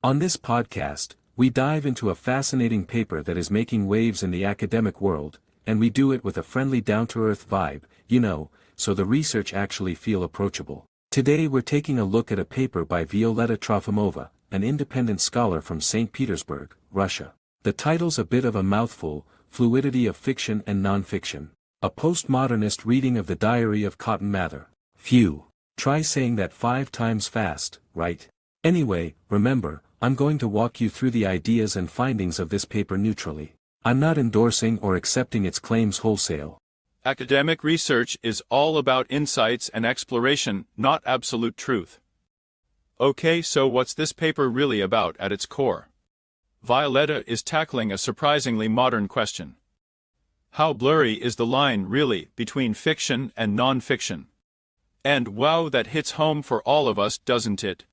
On this podcast, we dive into a fascinating paper that is making waves in the academic world, and we do it with a friendly down-to-earth vibe, so the research actually feel approachable. Today we're taking a look at a paper by V.Trofimova, an independent scholar from St. Petersburg, Russia. The title's a bit of a mouthful: Fluidity of Fiction and Non-Fiction. A postmodernist reading of the Diary of Cotton Mather. Phew. Try saying that 5 times fast, right? Anyway, remember, I'm going to walk you through the ideas and findings of this paper neutrally. I'm not endorsing or accepting its claims wholesale. Academic research is all about insights and exploration, not absolute truth. Okay, so what's this paper really about at its core? Violetta is tackling a surprisingly modern question. How blurry is the line, really, between fiction and non-fiction? And wow, that hits home for all of us, doesn't it?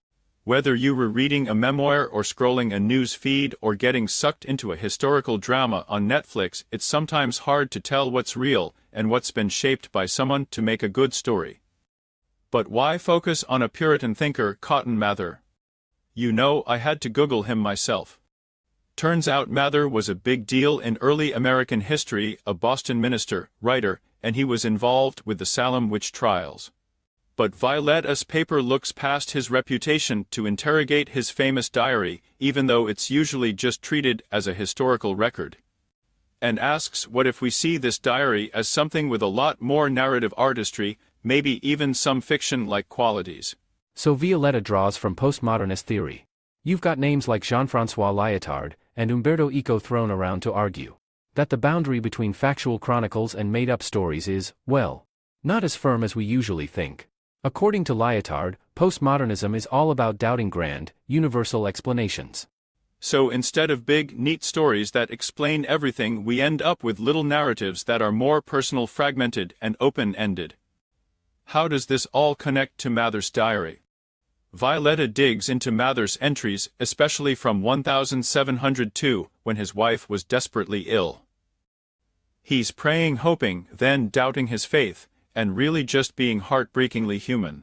Whether you were reading a memoir or scrolling a news feed or getting sucked into a historical drama on Netflix, it's sometimes hard to tell what's real and what's been shaped by someone to make a good story. But why focus on a Puritan thinker, Cotton Mather? I had to Google him myself. Turns out Mather was a big deal in early American history, a Boston minister, writer, and he was involved with the Salem witch trials. But Violetta's paper looks past his reputation to interrogate his famous diary, even though it's usually just treated as a historical record. And asks, what if we see this diary as something with a lot more narrative artistry, maybe even some fiction-like qualities? So Violetta draws from postmodernist theory. You've got names like Jean-François Lyotard and Umberto Eco thrown around to argue that the boundary between factual chronicles and made-up stories is, well, not as firm as we usually think. According to Lyotard, postmodernism is all about doubting grand, universal explanations. So instead of big, neat stories that explain everything, we end up with little narratives that are more personal, fragmented, and open-ended. How does this all connect to Mather's diary? Violetta digs into Mather's entries, especially from 1702, when his wife was desperately ill. He's praying, hoping, then doubting his faith, and really just being heartbreakingly human.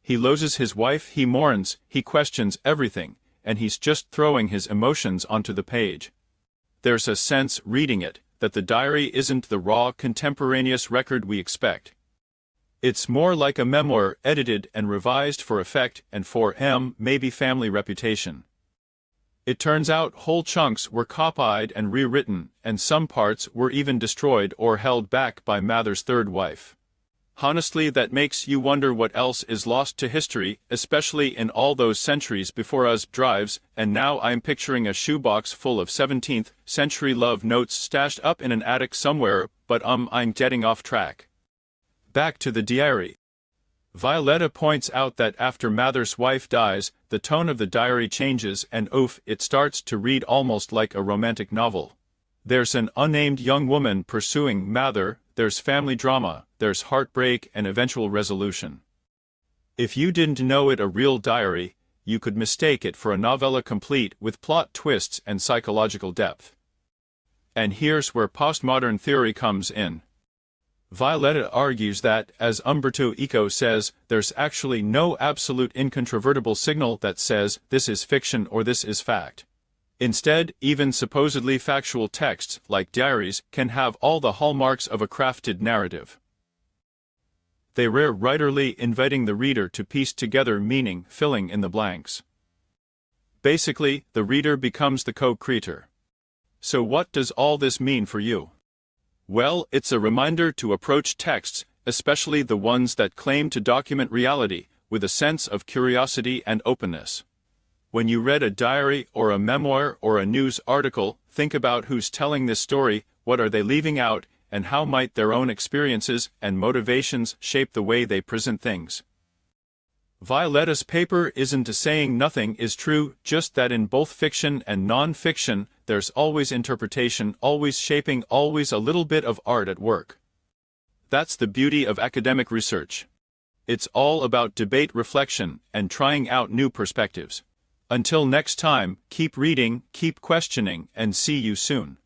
He loses his wife, he mourns, he questions everything, and he's just throwing his emotions onto the page. There's a sense, reading it, that the diary isn't the raw, contemporaneous record we expect. It's more like a memoir, edited and revised for effect and for maybe family reputation. It turns out whole chunks were copied and rewritten, and some parts were even destroyed or held back by Mather's third wife. Honestly, that makes you wonder what else is lost to history, especially in all those centuries before us drives, and now I'm picturing a shoebox full of 17th century love notes stashed up in an attic somewhere, but I'm getting off track. Back to the diary. Violetta points out that after Mather's wife dies, the tone of the diary changes and it starts to read almost like a romantic novel. There's an unnamed young woman pursuing Mather, there's family drama, there's heartbreak and eventual resolution. If you didn't know it a real diary, you could mistake it for a novella complete with plot twists and psychological depth. And here's where postmodern theory comes in. Violetta argues that, as Umberto Eco says, there's actually no absolute incontrovertible signal that says this is fiction or this is fact. Instead, even supposedly factual texts, like diaries, can have all the hallmarks of a crafted narrative. They rare writerly, inviting the reader to piece together meaning, filling in the blanks. Basically, the reader becomes the co-creator. So what does all this mean for you? Well, it's a reminder to approach texts, especially the ones that claim to document reality, with a sense of curiosity and openness. When you read a diary or a memoir or a news article, think about who's telling this story, what are they leaving out, and how might their own experiences and motivations shape the way they present things. Violetta's paper isn't saying nothing is true, just that in both fiction and non-fiction, there's always interpretation, always shaping, always a little bit of art at work. That's the beauty of academic research. It's all about debate, reflection, and trying out new perspectives. Until next time, keep reading, keep questioning, and see you soon.